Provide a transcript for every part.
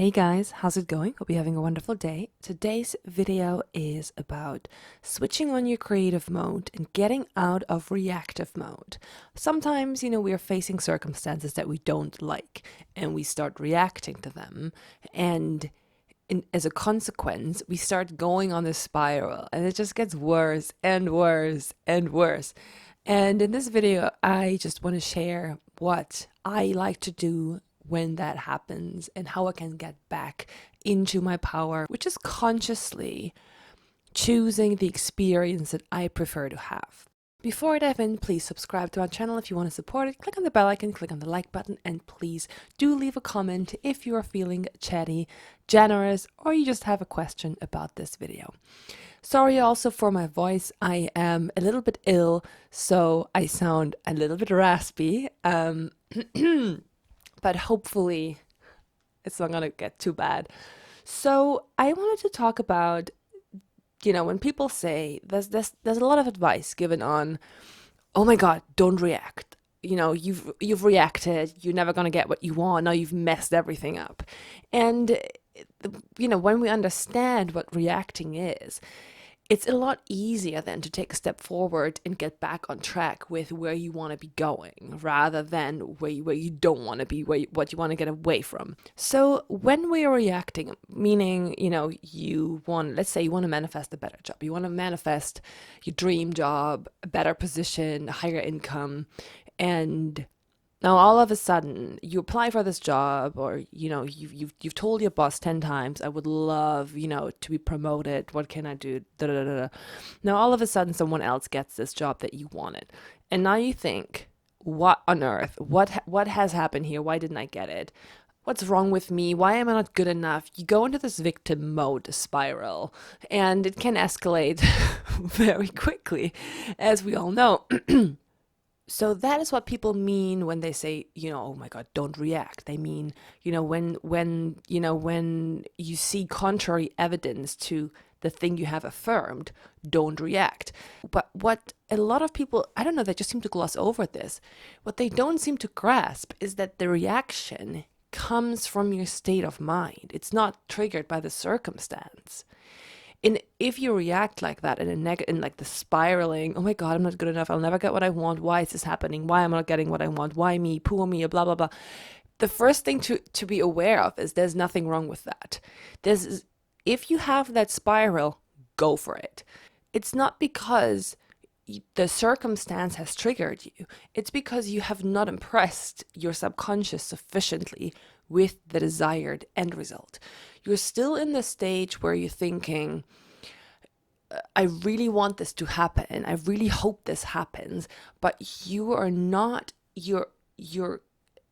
Hey guys, how's it going? Hope you're having a wonderful day. Today's video is about switching on your creative mode and getting out of reactive mode. Sometimes, we are facing circumstances that we don't like and we start reacting to them. And as a consequence, we start going on this spiral and it just gets worse and worse and worse. And in this video, I just want to share what I like to do when that happens and how I can get back into my power, which is consciously choosing the experience that I prefer to have. Before I dive in, please subscribe to my channel if you want to support it. Click on the bell icon, click on the like button, and please do leave a comment if you are feeling chatty, generous, or you just have a question about this video. Sorry also for my voice. I am a little bit ill, so I sound a little bit raspy. But hopefully it's not going to get too bad. So I wanted to talk about, when people say there's a lot of advice given on, oh my God, don't react. You've reacted. You're never going to get what you want. Now you've messed everything up. And, when we understand what reacting is, it's a lot easier then to take a step forward and get back on track with where you want to be going rather than where you don't want to be, what you want to get away from. So when we are reacting, meaning, let's say you want to manifest a better job, you want to manifest your dream job, a better position, a higher income, and now all of a sudden you apply for this job, or you've told your boss 10 times, I would love to be promoted, what can I do, da, da, da, da. Now all of a sudden someone else gets this job that you wanted, and now you think, what on earth, what has happened here, why didn't I get it, what's wrong with me, why am I not good enough? You go into this victim mode spiral, and it can escalate very quickly, as we all know. So that is what people mean when they say, oh my God, don't react. They mean, when you see contrary evidence to the thing you have affirmed, don't react. But what a lot of people, I don't know, they just seem to gloss over this. What they don't seem to grasp is that the reaction comes from your state of mind. It's not triggered by the circumstance. And if you react like that in like the spiraling, oh my God, I'm not good enough, I'll never get what I want, why is this happening, why am I not getting what I want, why me, poor me, blah, blah, blah. The first thing to be aware of is there's nothing wrong with that. If you have that spiral, go for it. It's not because the circumstance has triggered you. It's because you have not impressed your subconscious sufficiently with the desired end result. You're still in the stage where you're thinking, I really want this to happen. I really hope this happens. But you are not, your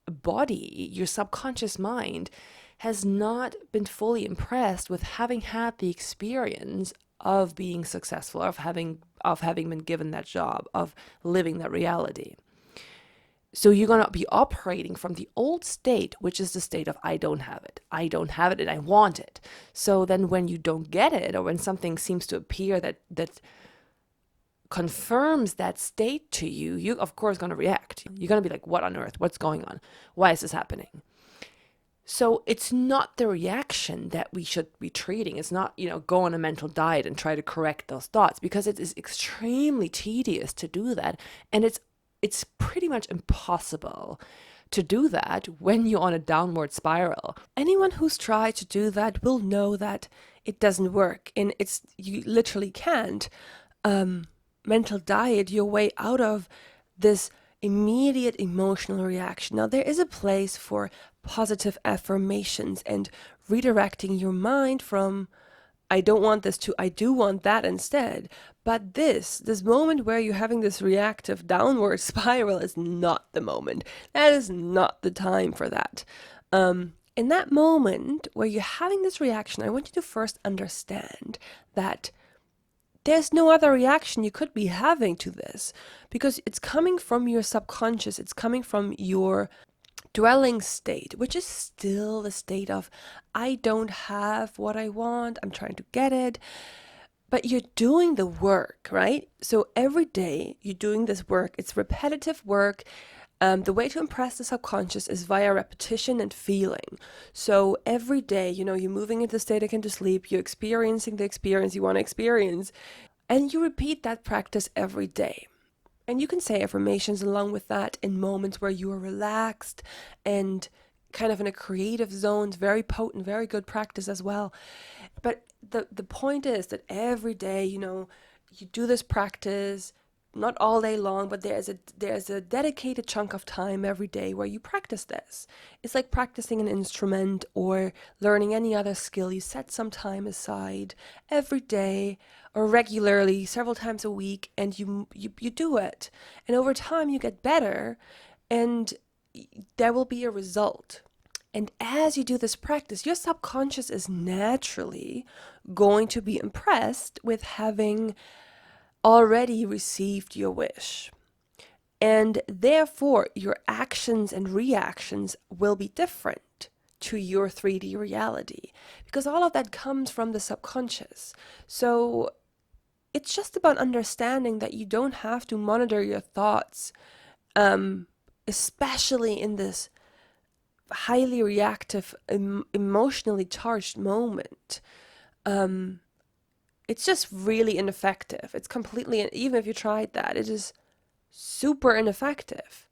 body, your subconscious mind has not been fully impressed with having had the experience of being successful, of having been given that job, of living that reality. So you're going to be operating from the old state, which is the state of I don't have it and I want it. So then when you don't get it, or when something seems to appear that confirms that state to you, you of course going to react. You're going to be like, what on earth? What's going on? Why is this happening? So it's not the reaction that we should be treating. It's not, go on a mental diet and try to correct those thoughts, because it is extremely tedious to do that. And it's pretty much impossible to do that when you're on a downward spiral. Anyone who's tried to do that will know that it doesn't work. And you literally can't mental diet your way out of this immediate emotional reaction. Now, there is a place for positive affirmations and redirecting your mind from I don't want this to I do want that instead. But this moment where you're having this reactive downward spiral is not the moment. That is not the time for that. In that moment where you're having this reaction, I want you to first understand that there's no other reaction you could be having to this, because it's coming from your subconscious. It's coming from your dwelling state, which is still the state of I don't have what I want, I'm trying to get it. But you're doing the work, right? So every day you're doing this work. It's repetitive work. The way to impress the subconscious is via repetition and feeling. So every day, you're moving into the state akin to sleep, you're experiencing the experience you want to experience, and you repeat that practice every day. And you can say affirmations along with that in moments where you are relaxed and kind of in a creative zone. It's very potent, very good practice as well. But the point is that every day, you do this practice, not all day long, but there's a dedicated chunk of time every day where you practice this. It's like practicing an instrument or learning any other skill. You set some time aside every day or regularly, several times a week, and you do it. And over time you get better, and there will be a result. And as you do this practice, your subconscious is naturally going to be impressed with having already received your wish. And therefore, your actions and reactions will be different to your 3D reality, because all of that comes from the subconscious. So it's just about understanding that you don't have to monitor your thoughts, especially in this highly reactive, emotionally charged moment. It's just really ineffective. It's completely, even if you tried that, it is super ineffective.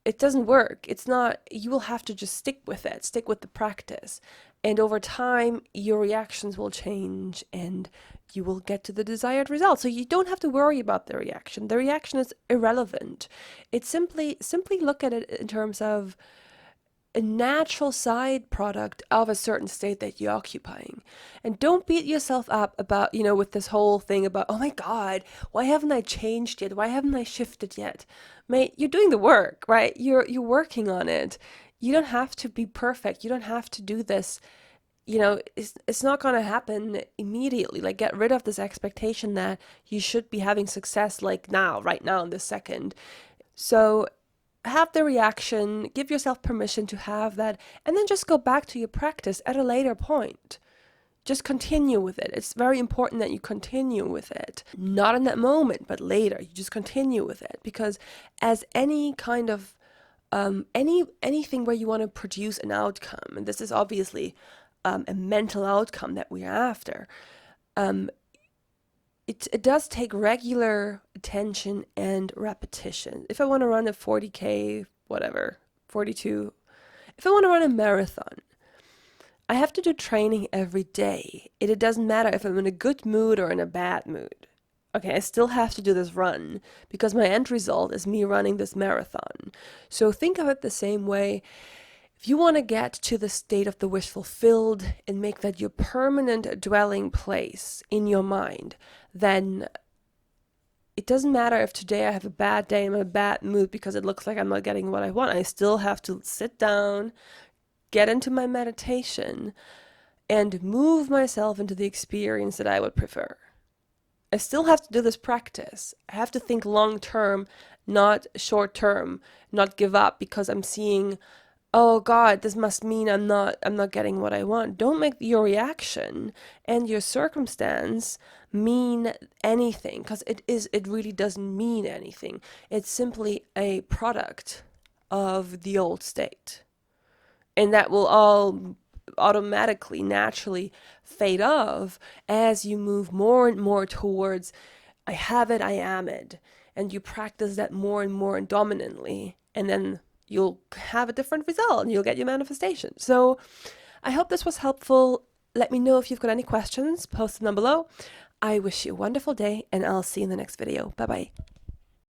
It doesn't work. It's not, you will have to just stick with it, stick with the practice. And over time, your reactions will change and you will get to the desired result. So you don't have to worry about the reaction. The reaction is irrelevant. It's simply look at it in terms of a natural side product of a certain state that you're occupying. And don't beat yourself up about, with this whole thing about, oh my God, why haven't I changed yet? Why haven't I shifted yet? Mate, you're doing the work, right? You're working on it. You don't have to be perfect. You don't have to do this. It's not going to happen immediately. Like, get rid of this expectation that you should be having success like now, right now in this second. So have the reaction, give yourself permission to have that, and then just go back to your practice at a later point. Just continue with it. It's very important that you continue with it. Not in that moment, but later. You just continue with it, because as any kind of anything where you want to produce an outcome, and this is obviously a mental outcome that we're after, it does take regular attention and repetition. If I want to run a 40K, whatever, 42, if I want to run a marathon, I have to do training every day. It doesn't matter if I'm in a good mood or in a bad mood. Okay, I still have to do this run because my end result is me running this marathon. So think of it the same way. If you want to get to the state of the wish fulfilled and make that your permanent dwelling place in your mind, then it doesn't matter if today I have a bad day, I'm in a bad mood because it looks like I'm not getting what I want. I still have to sit down, get into my meditation, and move myself into the experience that I would prefer. I still have to do this practice. I have to think long term, not short term, not give up because I'm seeing, oh God, this must mean I'm not getting what I want. Don't make your reaction and your circumstance mean anything, because it really doesn't mean anything. It's simply a product of the old state. And that will all automatically, naturally fade off as you move more and more towards I have it, I am it. And you practice that more and more dominantly, and then you'll have a different result and you'll get your manifestation. So I hope this was helpful. Let me know if you've got any questions, post them down below. I wish you a wonderful day, and I'll see you in the next video. Bye-bye.